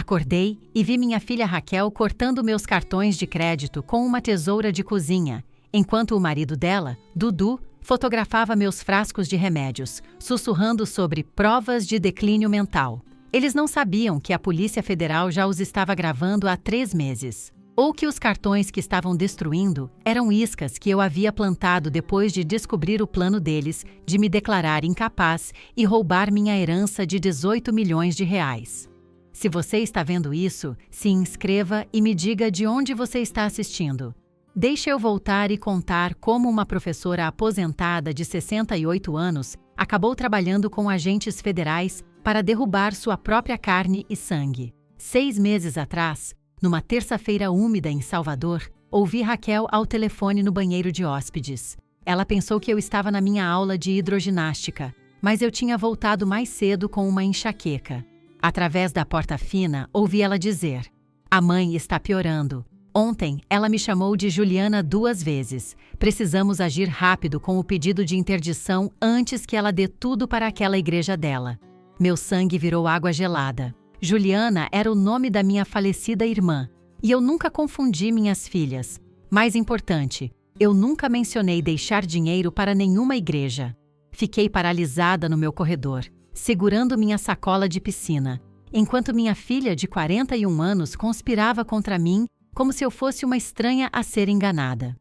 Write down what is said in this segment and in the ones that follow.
Acordei e vi minha filha Raquel cortando meus cartões de crédito com uma tesoura de cozinha, enquanto o marido dela, Dudu, fotografava meus frascos de remédios, sussurrando sobre provas de declínio mental. Eles não sabiam que a Polícia Federal já os estava gravando há 3 meses. Ou que os cartões que estavam destruindo eram iscas que eu havia plantado depois de descobrir o plano deles de me declarar incapaz e roubar minha herança de 18 milhões de reais. Se você está vendo isso, se inscreva e me diga de onde você está assistindo. Deixe eu voltar e contar como uma professora aposentada de 68 anos acabou trabalhando com agentes federais para derrubar sua própria carne e sangue. 6 meses atrás, numa terça-feira úmida em Salvador, ouvi Raquel ao telefone no banheiro de hóspedes. Ela pensou que eu estava na minha aula de hidroginástica, mas eu tinha voltado mais cedo com uma enxaqueca. Através da porta fina, ouvi ela dizer: "A mãe está piorando. Ontem, ela me chamou de Juliana 2 vezes. Precisamos agir rápido com o pedido de interdição antes que ela dê tudo para aquela igreja dela." Meu sangue virou água gelada. Juliana era o nome da minha falecida irmã, e eu nunca confundi minhas filhas. Mais importante, eu nunca mencionei deixar dinheiro para nenhuma igreja. Fiquei paralisada no meu corredor, segurando minha sacola de piscina, enquanto minha filha de 41 anos conspirava contra mim como se eu fosse uma estranha a ser enganada.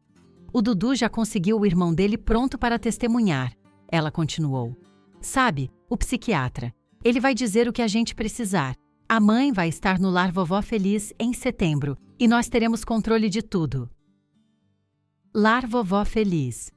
"O Dudu já conseguiu o irmão dele pronto para testemunhar", ela continuou. "Sabe, o psiquiatra. Ele vai dizer o que a gente precisar. A mãe vai estar no Lar Vovó Feliz em setembro e nós teremos controle de tudo." Lar Vovó Feliz.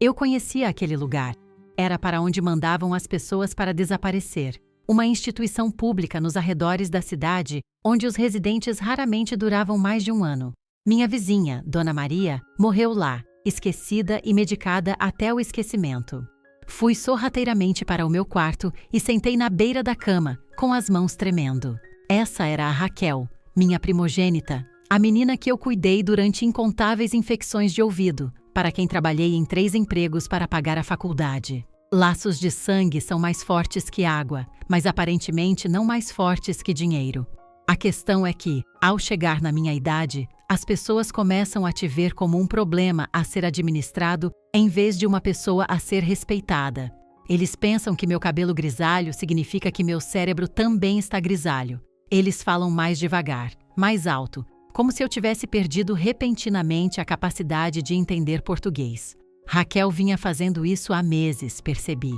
Eu conhecia aquele lugar. Era para onde mandavam as pessoas para desaparecer. Uma instituição pública nos arredores da cidade, onde os residentes raramente duravam mais de 1 ano. Minha vizinha, Dona Maria, morreu lá, esquecida e medicada até o esquecimento. Fui sorrateiramente para o meu quarto e sentei na beira da cama, com as mãos tremendo. Essa era a Raquel, minha primogênita, a menina que eu cuidei durante incontáveis infecções de ouvido, para quem trabalhei em 3 empregos para pagar a faculdade. Laços de sangue são mais fortes que água, mas aparentemente não mais fortes que dinheiro. A questão é que, ao chegar na minha idade, as pessoas começam a te ver como um problema a ser administrado em vez de uma pessoa a ser respeitada. Eles pensam que meu cabelo grisalho significa que meu cérebro também está grisalho. Eles falam mais devagar, mais alto, como se eu tivesse perdido repentinamente a capacidade de entender português. Raquel vinha fazendo isso há meses, percebi.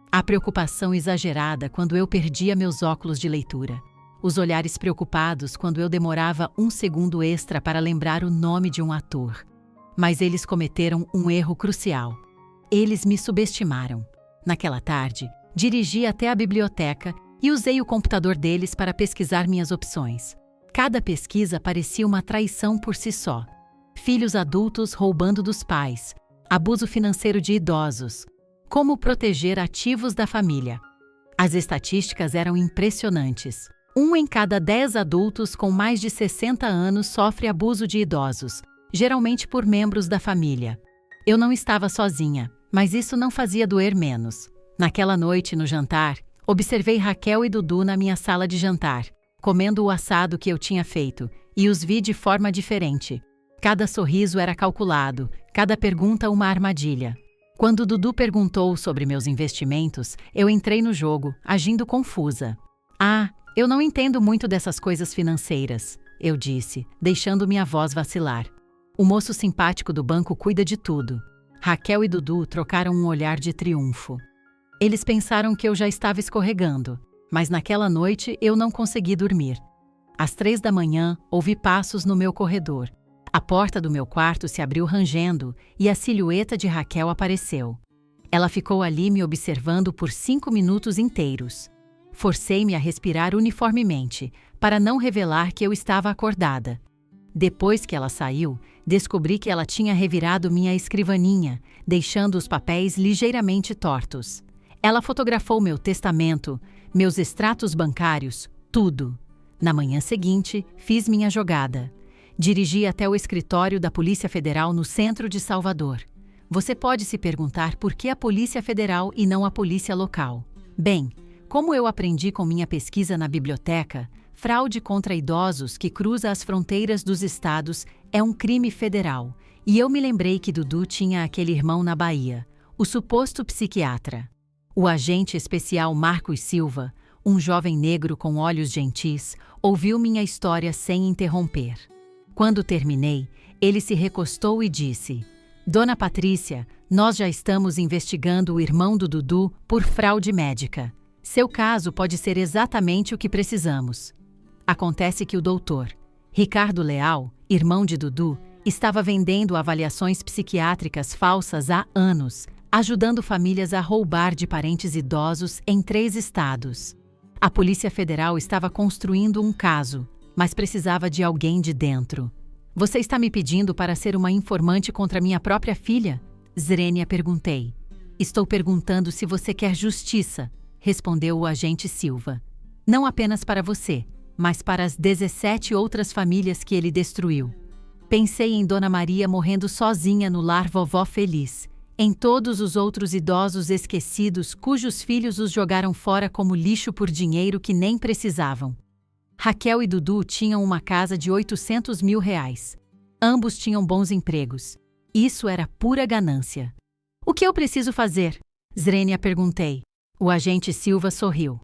A preocupação exagerada quando eu perdia meus óculos de leitura. Os olhares preocupados quando eu demorava 1 segundo extra para lembrar o nome de um ator. Mas eles cometeram um erro crucial. Eles me subestimaram. Naquela tarde, dirigi até a biblioteca e usei o computador deles para pesquisar minhas opções. Cada pesquisa parecia uma traição por si só. Filhos adultos roubando dos pais, abuso financeiro de idosos, como proteger ativos da família. As estatísticas eram impressionantes. 1 em cada 10 adultos com mais de 60 anos sofre abuso de idosos, geralmente por membros da família. Eu não estava sozinha, mas isso não fazia doer menos. Naquela noite, no jantar, observei Raquel e Dudu na minha sala de jantar, comendo o assado que eu tinha feito, e os vi de forma diferente. Cada sorriso era calculado, cada pergunta uma armadilha. Quando Dudu perguntou sobre meus investimentos, eu entrei no jogo, agindo confusa. "Ah, eu não entendo muito dessas coisas financeiras", eu disse, deixando minha voz vacilar. "O moço simpático do banco cuida de tudo." Raquel e Dudu trocaram um olhar de triunfo. Eles pensaram que eu já estava escorregando, mas naquela noite eu não consegui dormir. Às 3 da manhã, ouvi passos no meu corredor. A porta do meu quarto se abriu rangendo e a silhueta de Raquel apareceu. Ela ficou ali me observando por 5 minutos inteiros. Forcei-me a respirar uniformemente, para não revelar que eu estava acordada. Depois que ela saiu, descobri que ela tinha revirado minha escrivaninha, deixando os papéis ligeiramente tortos. Ela fotografou meu testamento, meus extratos bancários, tudo. Na manhã seguinte, fiz minha jogada. Dirigi até o escritório da Polícia Federal no centro de Salvador. Você pode se perguntar por que a Polícia Federal e não a polícia local. Bem, como eu aprendi com minha pesquisa na biblioteca, Fraude contra idosos que cruza as fronteiras dos estados é um crime federal. E eu me lembrei que Dudu tinha aquele irmão na Bahia, o suposto psiquiatra. O agente especial Marcos Silva, um jovem negro com olhos gentis, ouviu minha história sem interromper. Quando terminei, ele se recostou e disse: Dona Patrícia, nós já estamos investigando o irmão do Dudu por fraude médica. Seu caso pode ser exatamente o que precisamos. Acontece que o doutor Ricardo Leal, irmão de Dudu, estava vendendo avaliações psiquiátricas falsas há anos, ajudando famílias a roubar de parentes idosos em 3 estados. A Polícia Federal estava construindo um caso, mas precisava de alguém de dentro. Você está me pedindo para ser uma informante contra minha própria filha? Zrenia, perguntei. Estou perguntando se você quer justiça, respondeu o agente Silva. Não apenas para você, mas para as 17 outras famílias que ele destruiu. Pensei em Dona Maria morrendo sozinha no lar Vovó Feliz, em todos os outros idosos esquecidos cujos filhos os jogaram fora como lixo por dinheiro que nem precisavam. Raquel e Dudu tinham uma casa de R$800 mil. Ambos tinham bons empregos. Isso era pura ganância. O que eu preciso fazer? Zrenia, perguntei. O agente Silva sorriu.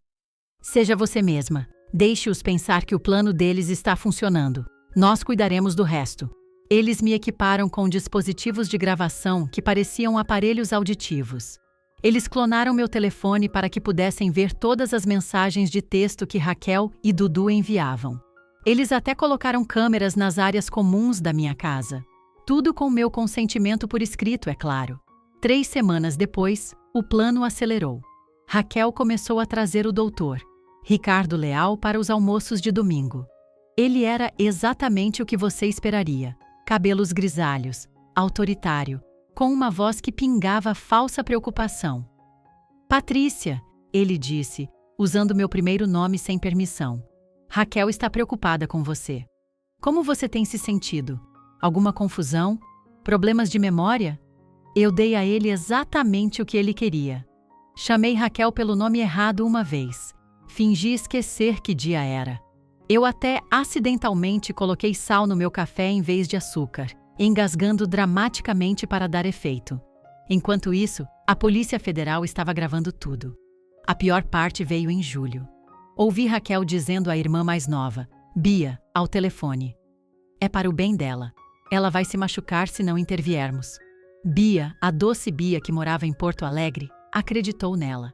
Seja você mesma. Deixe-os pensar que o plano deles está funcionando. Nós cuidaremos do resto. Eles me equiparam com dispositivos de gravação que pareciam aparelhos auditivos. Eles clonaram meu telefone para que pudessem ver todas as mensagens de texto que Raquel e Dudu enviavam. Eles até colocaram câmeras nas áreas comuns da minha casa. Tudo com meu consentimento por escrito, é claro. 3 semanas depois, o plano acelerou. Raquel começou a trazer o doutor Ricardo Leal para os almoços de domingo. Ele era exatamente o que você esperaria. Cabelos grisalhos, autoritário, com uma voz que pingava falsa preocupação. Patrícia, ele disse, usando meu primeiro nome sem permissão. Raquel está preocupada com você. Como você tem se sentido? Alguma confusão? Problemas de memória? Eu dei a ele exatamente o que ele queria. Chamei Raquel pelo nome errado uma vez. Fingi esquecer que dia era. Eu até acidentalmente coloquei sal no meu café em vez de açúcar, engasgando dramaticamente para dar efeito. Enquanto isso, a Polícia Federal estava gravando tudo. A pior parte veio em julho. Ouvi Raquel dizendo à irmã mais nova, Bia, ao telefone. É para o bem dela. Ela vai se machucar se não interviermos. Bia, a doce Bia que morava em Porto Alegre, acreditou nela.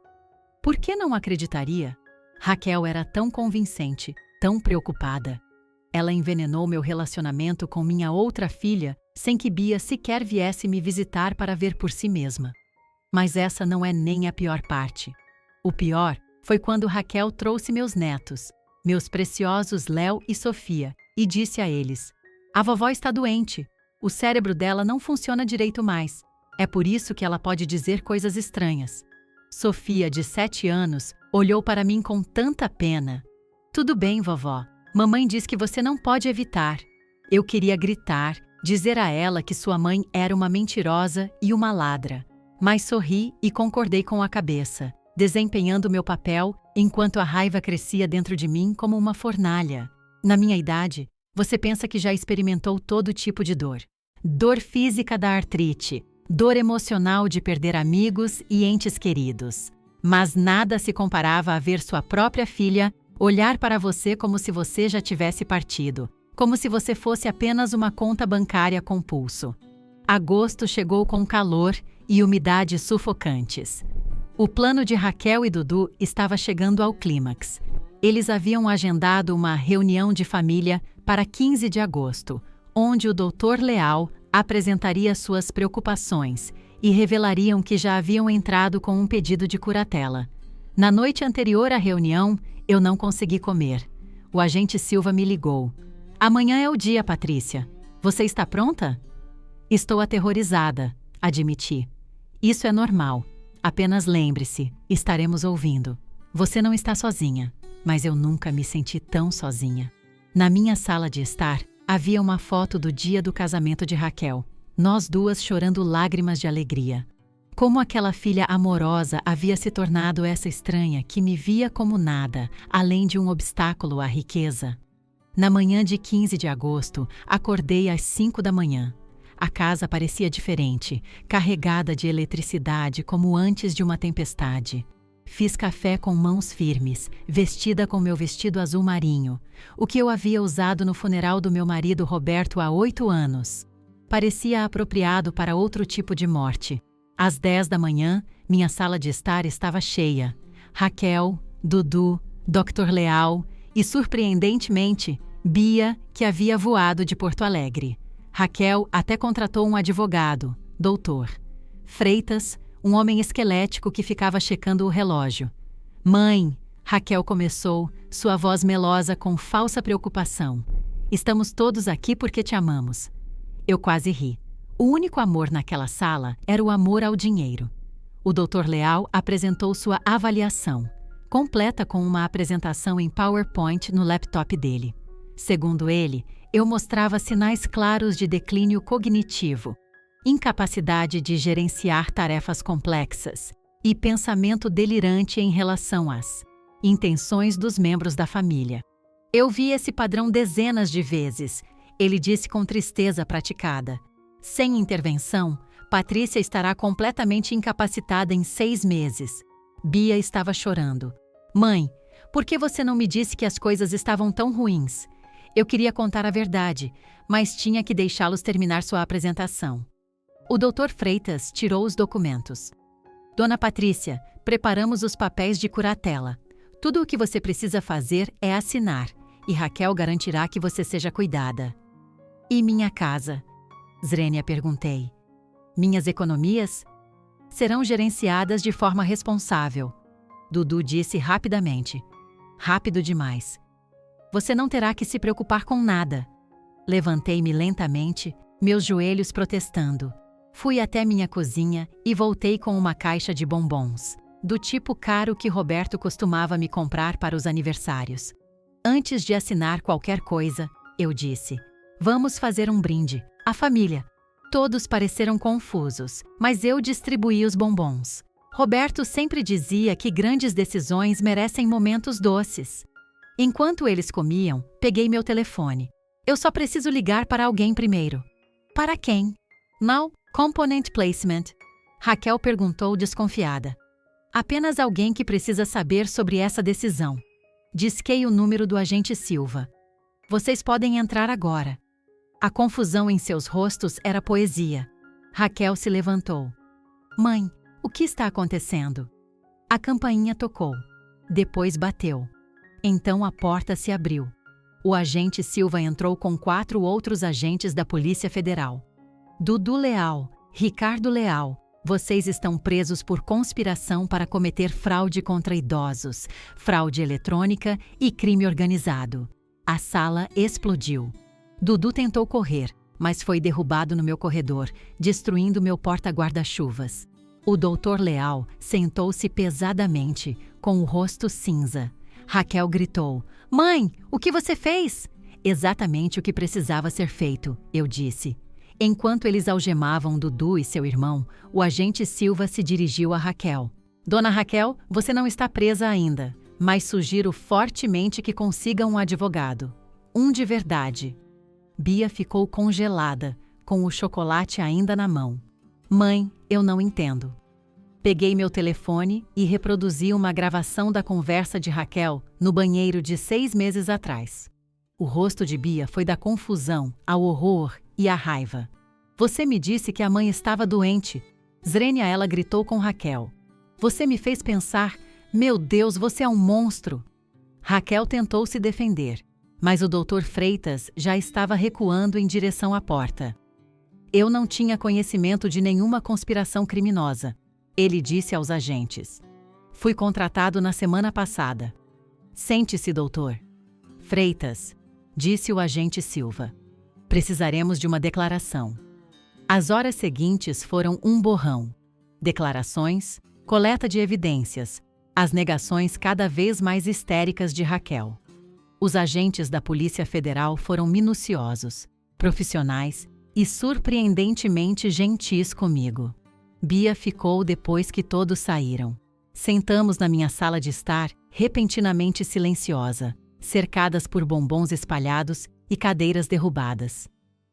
Por que não acreditaria? Raquel era tão convincente, tão preocupada. Ela envenenou meu relacionamento com minha outra filha sem que Bia sequer viesse me visitar para ver por si mesma. Mas essa não é nem a pior parte. O pior foi quando Raquel trouxe meus netos, meus preciosos Léo e Sofia, e disse a eles: a vovó está doente, o cérebro dela não funciona direito mais. É por isso que ela pode dizer coisas estranhas. Sofia, de 7 anos, olhou para mim com tanta pena. Tudo bem, vovó. Mamãe diz que você não pode evitar. Eu queria gritar, dizer a ela que sua mãe era uma mentirosa e uma ladra. Mas sorri e concordei com a cabeça, desempenhando meu papel enquanto a raiva crescia dentro de mim como uma fornalha. Na minha idade, você pensa que já experimentou todo tipo de dor. Dor física da artrite, dor emocional de perder amigos e entes queridos. Mas nada se comparava a ver sua própria filha olhar para você como se você já tivesse partido, como se você fosse apenas uma conta bancária com pulso. Agosto chegou com calor e umidade sufocantes. O plano de Raquel e Dudu estava chegando ao clímax. Eles haviam agendado uma reunião de família para 15 de agosto, onde o Dr. Leal apresentaria suas preocupações e revelariam que já haviam entrado com um pedido de curatela. Na noite anterior à reunião, eu não consegui comer. O agente Silva me ligou. Amanhã é o dia, Patrícia. Você está pronta? Estou aterrorizada, admiti. Isso é normal. Apenas lembre-se, estaremos ouvindo. Você não está sozinha, mas eu nunca me senti tão sozinha. Na minha sala de estar, havia uma foto do dia do casamento de Raquel. Nós duas chorando lágrimas de alegria. Como aquela filha amorosa havia se tornado essa estranha que me via como nada, além de um obstáculo à riqueza. Na manhã de 15 de agosto, acordei às 5 da manhã. A casa parecia diferente, carregada de eletricidade como antes de uma tempestade. Fiz café com mãos firmes, vestida com meu vestido azul marinho, o que eu havia usado no funeral do meu marido Roberto há 8 anos. Parecia apropriado para outro tipo de morte. Às 10 da manhã, minha sala de estar estava cheia. Raquel, Dudu, Dr. Leal e, surpreendentemente, Bia, que havia voado de Porto Alegre. Raquel até contratou um advogado, doutor. Freitas, um homem esquelético que ficava checando o relógio. Mãe, Raquel começou, sua voz melosa com falsa preocupação. Estamos todos aqui porque te amamos. Eu quase ri. O único amor naquela sala era o amor ao dinheiro. O Dr. Leal apresentou sua avaliação, completa com uma apresentação em PowerPoint no laptop dele. Segundo ele, eu mostrava sinais claros de declínio cognitivo, incapacidade de gerenciar tarefas complexas e pensamento delirante em relação às intenções dos membros da família. Eu vi esse padrão dezenas de vezes, ele disse com tristeza praticada. Sem intervenção, Patrícia estará completamente incapacitada em 6 meses. Bia estava chorando. Mãe, por que você não me disse que as coisas estavam tão ruins? Eu queria contar a verdade, mas tinha que deixá-los terminar sua apresentação. O Dr. Freitas tirou os documentos. Dona Patrícia, preparamos os papéis de curatela. Tudo o que você precisa fazer é assinar, e Raquel garantirá que você seja cuidada. E minha casa? Zrenia, perguntei. Minhas economias? Serão gerenciadas de forma responsável. Dudu disse rapidamente. Rápido demais. Você não terá que se preocupar com nada. Levantei-me lentamente, meus joelhos protestando. Fui até minha cozinha e voltei com uma caixa de bombons, do tipo caro que Roberto costumava me comprar para os aniversários. Antes de assinar qualquer coisa, eu disse: vamos fazer um brinde, a família. Todos pareceram confusos, mas eu distribuí os bombons. Roberto sempre dizia que grandes decisões merecem momentos doces. Enquanto eles comiam, peguei meu telefone. Eu só preciso ligar para alguém primeiro. Para quem? Now, component placement. Raquel perguntou desconfiada. Apenas alguém que precisa saber sobre essa decisão. Disquei o número do agente Silva. Vocês podem entrar agora. A confusão em seus rostos era poesia. Raquel se levantou. Mãe, o que está acontecendo? A campainha tocou. Depois bateu. Então a porta se abriu. O agente Silva entrou com 4 outros agentes da Polícia Federal. Dudu Leal, Ricardo Leal, vocês estão presos por conspiração para cometer fraude contra idosos, fraude eletrônica e crime organizado. A sala explodiu. Dudu tentou correr, mas foi derrubado no meu corredor, destruindo meu porta-guarda-chuvas. O Dr. Leal sentou-se pesadamente, com o rosto cinza. Raquel gritou: Mãe, o que você fez? Exatamente o que precisava ser feito, eu disse. Enquanto eles algemavam Dudu e seu irmão, o agente Silva se dirigiu a Raquel. Dona Raquel, você não está presa ainda, mas sugiro fortemente que consiga um advogado. Um de verdade. Bia ficou congelada, com o chocolate ainda na mão. Mãe, eu não entendo. Peguei meu telefone e reproduzi uma gravação da conversa de Raquel no banheiro de 6 meses atrás. O rosto de Bia foi da confusão, ao horror e à raiva. Você me disse que a mãe estava doente. Zrenia, ela gritou com Raquel. Você me fez pensar, meu Deus, você é um monstro. Raquel tentou se defender, mas o Dr. Freitas já estava recuando em direção à porta. Eu não tinha conhecimento de nenhuma conspiração criminosa, ele disse aos agentes. Fui contratado na semana passada. Sente-se, doutor. Freitas, disse o agente Silva. Precisaremos de uma declaração. As horas seguintes foram um borrão. Declarações, coleta de evidências, as negações cada vez mais histéricas de Raquel. Os agentes da Polícia Federal foram minuciosos, profissionais e surpreendentemente gentis comigo. Bia ficou depois que todos saíram. Sentamos na minha sala de estar, repentinamente silenciosa, cercadas por bombons espalhados e cadeiras derrubadas.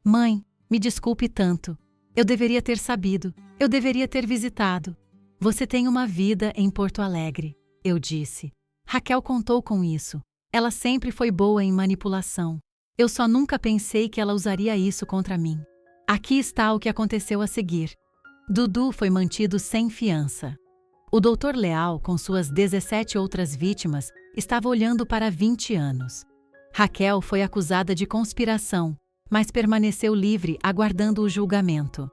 Mãe, me desculpe tanto. Eu deveria ter sabido. Eu deveria ter visitado. Você tem uma vida em Porto Alegre, eu disse. Raquel contou com isso. Ela sempre foi boa em manipulação. Eu só nunca pensei que ela usaria isso contra mim. Aqui está o que aconteceu a seguir. Dudu foi mantido sem fiança. O Dr. Leal, com suas 17 outras vítimas, estava olhando para 20 anos. Raquel foi acusada de conspiração, mas permaneceu livre aguardando o julgamento.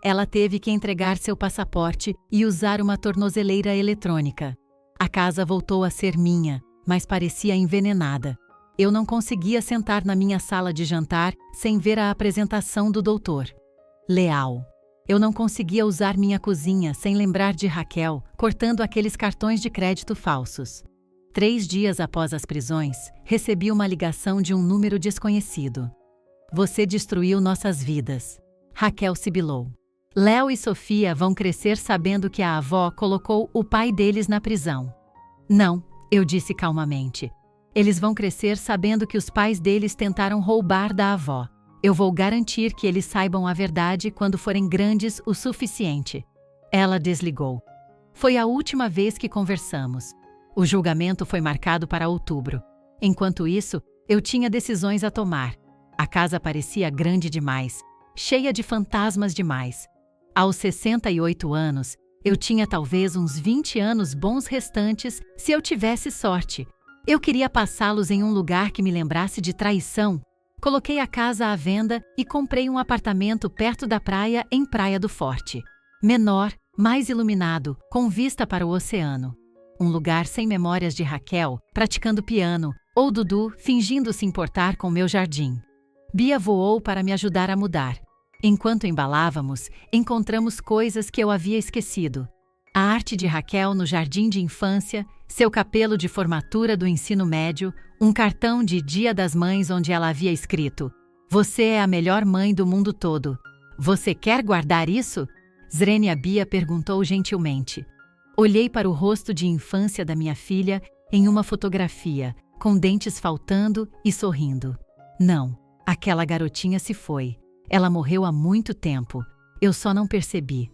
Ela teve que entregar seu passaporte e usar uma tornozeleira eletrônica. A casa voltou a ser minha, mas parecia envenenada. Eu não conseguia sentar na minha sala de jantar sem ver a apresentação do doutor Leal. Eu não conseguia usar minha cozinha sem lembrar de Raquel cortando aqueles cartões de crédito falsos. 3 dias após as prisões, recebi uma ligação de um número desconhecido. Você destruiu nossas vidas. Raquel sibilou. Léo e Sofia vão crescer sabendo que a avó colocou o pai deles na prisão. Não, eu disse calmamente. Eles vão crescer sabendo que os pais deles tentaram roubar da avó. Eu vou garantir que eles saibam a verdade quando forem grandes o suficiente. Ela desligou. Foi a última vez que conversamos. O julgamento foi marcado para outubro. Enquanto isso, eu tinha decisões a tomar. A casa parecia grande demais, cheia de fantasmas demais. Aos 68 anos, eu tinha talvez uns 20 anos bons restantes se eu tivesse sorte. Eu queria passá-los em um lugar que me lembrasse de traição. Coloquei a casa à venda e comprei um apartamento perto da praia em Praia do Forte. Menor, mais iluminado, com vista para o oceano. Um lugar sem memórias de Raquel, praticando piano, ou Dudu fingindo se importar com meu jardim. Bia voou para me ajudar a mudar. Enquanto embalávamos, encontramos coisas que eu havia esquecido. A arte de Raquel no jardim de infância, seu capelo de formatura do ensino médio, um cartão de Dia das Mães onde ela havia escrito: "Você é a melhor mãe do mundo todo. Você quer guardar isso?" Zrenia Bia perguntou gentilmente. Olhei para o rosto de infância da minha filha em uma fotografia, com dentes faltando e sorrindo. Não, aquela garotinha se foi. Ela morreu há muito tempo. Eu só não percebi.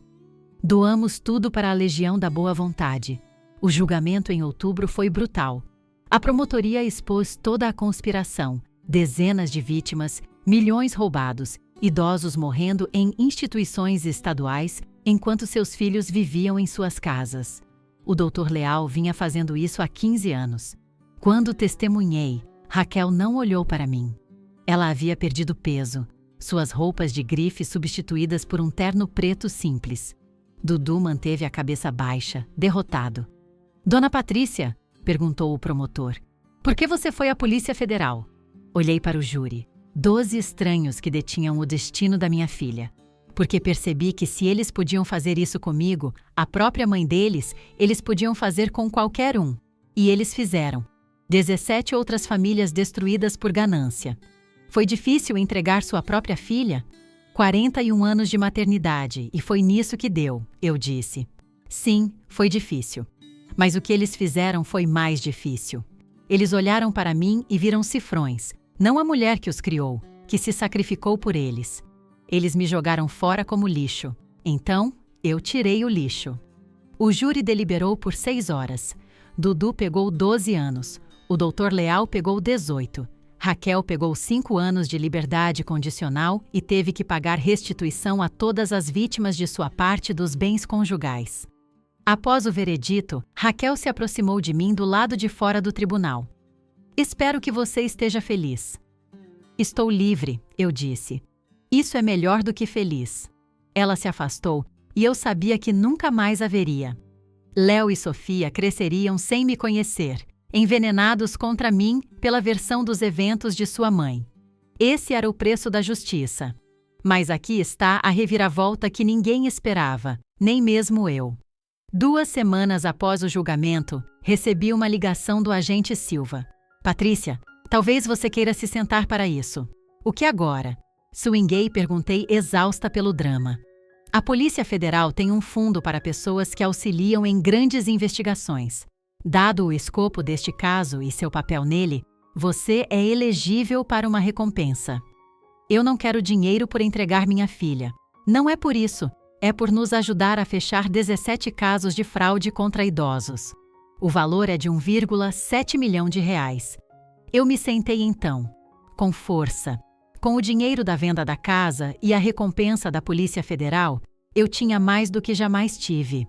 Doamos tudo para a Legião da Boa Vontade. O julgamento em outubro foi brutal. A promotoria expôs toda a conspiração, dezenas de vítimas, milhões roubados, idosos morrendo em instituições estaduais enquanto seus filhos viviam em suas casas. O Dr. Leal vinha fazendo isso há 15 anos. Quando testemunhei, Raquel não olhou para mim. Ela havia perdido peso, suas roupas de grife substituídas por um terno preto simples. Dudu manteve a cabeça baixa, derrotado. "Dona Patrícia", perguntou o promotor, "por que você foi à Polícia Federal?" Olhei para o júri. 12 estranhos que detinham o destino da minha filha. Porque percebi que se eles podiam fazer isso comigo, a própria mãe deles, eles podiam fazer com qualquer um. E eles fizeram. 17 outras famílias destruídas por ganância. Foi difícil entregar sua própria filha? 41 anos de maternidade, e foi nisso que deu, eu disse. Sim, foi difícil. Mas o que eles fizeram foi mais difícil. Eles olharam para mim e viram cifrões, não a mulher que os criou, que se sacrificou por eles. Eles me jogaram fora como lixo. Então, eu tirei o lixo. O júri deliberou por 6 horas. Dudu pegou 12 anos. O Dr. Leal pegou 18. Raquel pegou 5 anos de liberdade condicional e teve que pagar restituição a todas as vítimas de sua parte dos bens conjugais. Após o veredito, Raquel se aproximou de mim do lado de fora do tribunal. "Espero que você esteja feliz." "Estou livre", eu disse. "Isso é melhor do que feliz." Ela se afastou e eu sabia que nunca mais haveria. Léo e Sofia cresceriam sem me conhecer, envenenados contra mim pela versão dos eventos de sua mãe. Esse era o preço da justiça. Mas aqui está a reviravolta que ninguém esperava, nem mesmo eu. 2 semanas após o julgamento, recebi uma ligação do agente Silva. "Patrícia, talvez você queira se sentar para isso." "O que agora?" Swinguei e perguntei exausta pelo drama. A Polícia Federal tem um fundo para pessoas que auxiliam em grandes investigações. Dado o escopo deste caso e seu papel nele, você é elegível para uma recompensa. Eu não quero dinheiro por entregar minha filha. Não é por isso, é por nos ajudar a fechar 17 casos de fraude contra idosos. O valor é de 1,7 milhão de reais. Eu me sentei então, com força. Com o dinheiro da venda da casa e a recompensa da Polícia Federal, eu tinha mais do que jamais tive.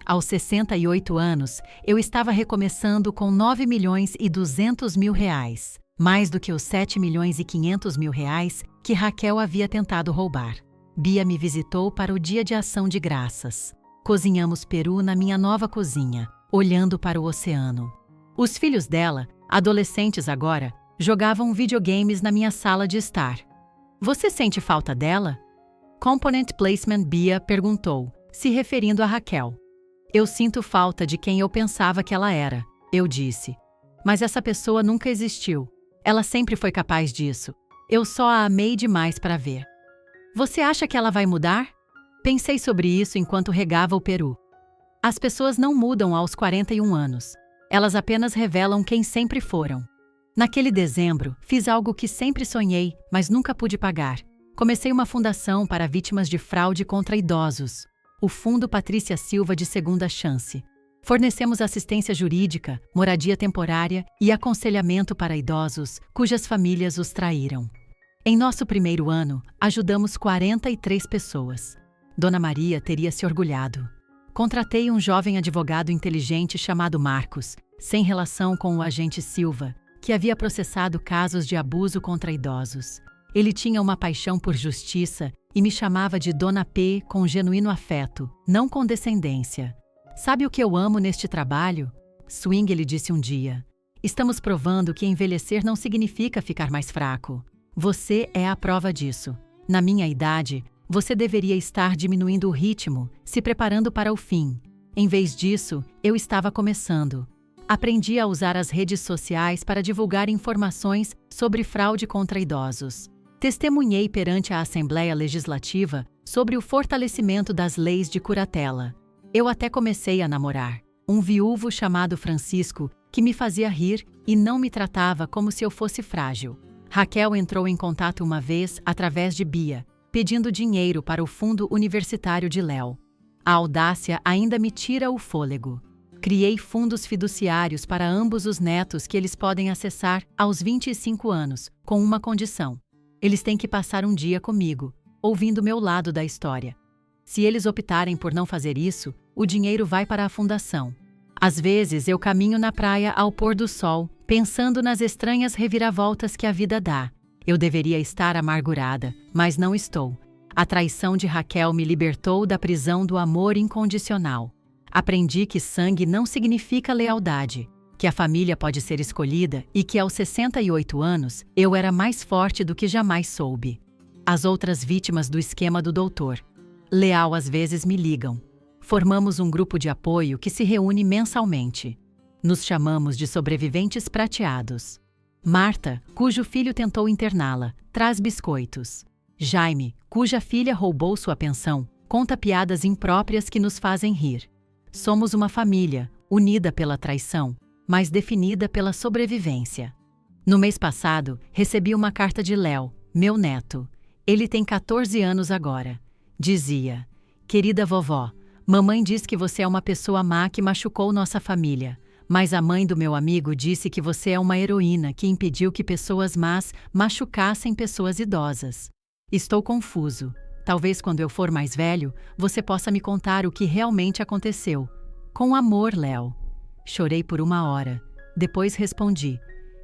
Aos 68 anos, eu estava recomeçando com 9 milhões e 200 mil reais, mais do que os 7 milhões e 500 mil reais que Raquel havia tentado roubar. Bia me visitou para o Dia de Ação de Graças. Cozinhamos peru na minha nova cozinha, olhando para o oceano. Os filhos dela, adolescentes agora, jogavam videogames na minha sala de estar. Você sente falta dela? Component Placement Bia perguntou, se referindo a Raquel. Eu sinto falta de quem eu pensava que ela era, eu disse. Mas essa pessoa nunca existiu. Ela sempre foi capaz disso. Eu só a amei demais para ver. Você acha que ela vai mudar? Pensei sobre isso enquanto regava o peru. As pessoas não mudam aos 41 anos. Elas apenas revelam quem sempre foram. Naquele dezembro, fiz algo que sempre sonhei, mas nunca pude pagar. Comecei uma fundação para vítimas de fraude contra idosos, o Fundo Patrícia Silva de Segunda Chance. Fornecemos assistência jurídica, moradia temporária e aconselhamento para idosos cujas famílias os traíram. Em nosso primeiro ano, ajudamos 43 pessoas. Dona Maria teria se orgulhado. Contratei um jovem advogado inteligente chamado Marcos, sem relação com o agente Silva, que havia processado casos de abuso contra idosos. Ele tinha uma paixão por justiça e me chamava de Dona P com genuíno afeto, não condescendência. Sabe o que eu amo neste trabalho? Swing, ele disse um dia. Estamos provando que envelhecer não significa ficar mais fraco. Você é a prova disso. Na minha idade, você deveria estar diminuindo o ritmo, se preparando para o fim. Em vez disso, eu estava começando. Aprendi a usar as redes sociais para divulgar informações sobre fraude contra idosos. Testemunhei perante a Assembleia Legislativa sobre o fortalecimento das leis de curatela. Eu até comecei a namorar um viúvo chamado Francisco que me fazia rir e não me tratava como se eu fosse frágil. Raquel entrou em contato uma vez através de Bia, pedindo dinheiro para o fundo universitário de Léo. A audácia ainda me tira o fôlego. Criei fundos fiduciários para ambos os netos que eles podem acessar aos 25 anos, com uma condição. Eles têm que passar um dia comigo, ouvindo meu lado da história. Se eles optarem por não fazer isso, o dinheiro vai para a fundação. Às vezes eu caminho na praia ao pôr do sol, pensando nas estranhas reviravoltas que a vida dá. Eu deveria estar amargurada, mas não estou. A traição de Raquel me libertou da prisão do amor incondicional. Aprendi que sangue não significa lealdade, que a família pode ser escolhida e que aos 68 anos eu era mais forte do que jamais soube. As outras vítimas do esquema do doutor Leal às vezes me ligam. Formamos um grupo de apoio que se reúne mensalmente. Nos chamamos de sobreviventes prateados. Marta, cujo filho tentou interná-la, traz biscoitos. Jaime, cuja filha roubou sua pensão, conta piadas impróprias que nos fazem rir. Somos uma família, unida pela traição, mas definida pela sobrevivência. No mês passado, recebi uma carta de Léo, meu neto. Ele tem 14 anos agora. Dizia: querida vovó, mamãe diz que você é uma pessoa má que machucou nossa família, mas a mãe do meu amigo disse que você é uma heroína que impediu que pessoas más machucassem pessoas idosas. Estou confuso. Talvez quando eu for mais velho, você possa me contar o que realmente aconteceu. Com amor, Léo. Chorei por 1 hora. Depois respondi: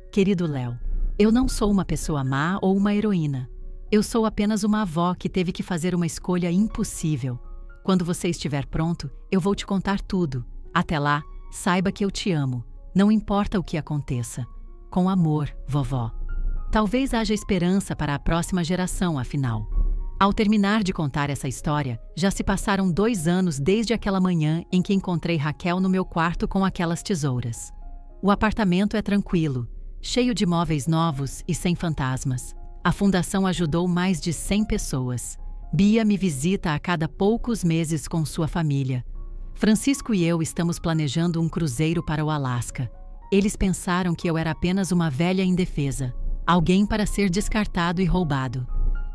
querido Léo, eu não sou uma pessoa má ou uma heroína. Eu sou apenas uma avó que teve que fazer uma escolha impossível. Quando você estiver pronto, eu vou te contar tudo. Até lá, saiba que eu te amo. Não importa o que aconteça. Com amor, vovó. Talvez haja esperança para a próxima geração, afinal. Ao terminar de contar essa história, já se passaram 2 anos desde aquela manhã em que encontrei Raquel no meu quarto com aquelas tesouras. O apartamento é tranquilo, cheio de móveis novos e sem fantasmas. A fundação ajudou mais de 100 pessoas. Bia me visita a cada poucos meses com sua família. Francisco e eu estamos planejando um cruzeiro para o Alasca. Eles pensaram que eu era apenas uma velha indefesa, alguém para ser descartado e roubado.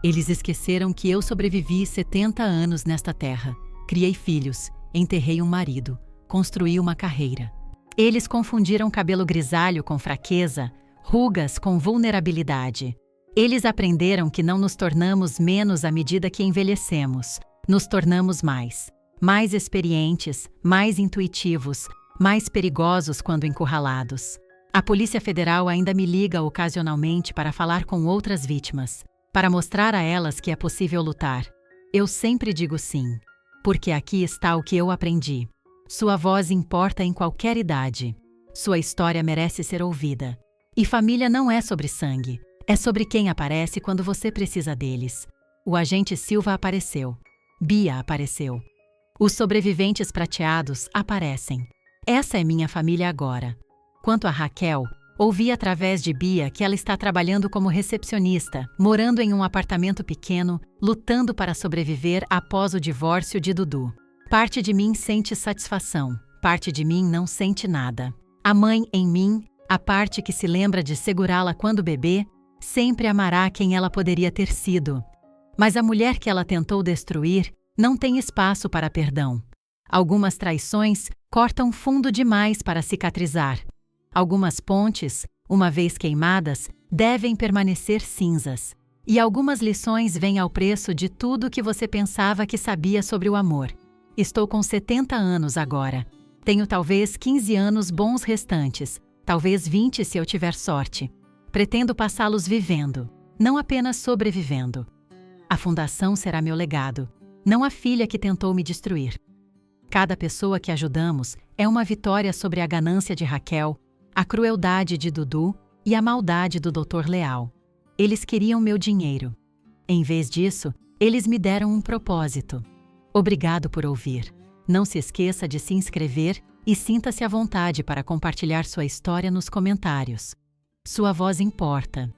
Eles esqueceram que eu sobrevivi 70 anos nesta terra. Criei filhos, enterrei um marido, construí uma carreira. Eles confundiram cabelo grisalho com fraqueza, rugas com vulnerabilidade. Eles aprenderam que não nos tornamos menos à medida que envelhecemos, nos tornamos mais. Mais experientes, mais intuitivos, mais perigosos quando encurralados. A Polícia Federal ainda me liga ocasionalmente para falar com outras vítimas, para mostrar a elas que é possível lutar. Eu sempre digo sim, porque aqui está o que eu aprendi. Sua voz importa em qualquer idade. Sua história merece ser ouvida. E família não é sobre sangue, é sobre quem aparece quando você precisa deles. O agente Silva apareceu. Bia apareceu. Os sobreviventes prateados aparecem. Essa é minha família agora. Quanto a Raquel, ouvi através de Bia que ela está trabalhando como recepcionista, morando em um apartamento pequeno, lutando para sobreviver após o divórcio de Dudu. Parte de mim sente satisfação, parte de mim não sente nada. A mãe em mim, a parte que se lembra de segurá-la quando bebê, sempre amará quem ela poderia ter sido. Mas a mulher que ela tentou destruir não tem espaço para perdão. Algumas traições cortam fundo demais para cicatrizar. Algumas pontes, uma vez queimadas, devem permanecer cinzas. E algumas lições vêm ao preço de tudo que você pensava que sabia sobre o amor. Estou com 70 anos agora. Tenho talvez 15 anos bons restantes, talvez 20 se eu tiver sorte. Pretendo passá-los vivendo, não apenas sobrevivendo. A fundação será meu legado, não a filha que tentou me destruir. Cada pessoa que ajudamos é uma vitória sobre a ganância de Raquel, a crueldade de Dudu e a maldade do Dr. Leal. Eles queriam meu dinheiro. Em vez disso, eles me deram um propósito. Obrigado por ouvir. Não se esqueça de se inscrever e sinta-se à vontade para compartilhar sua história nos comentários. Sua voz importa.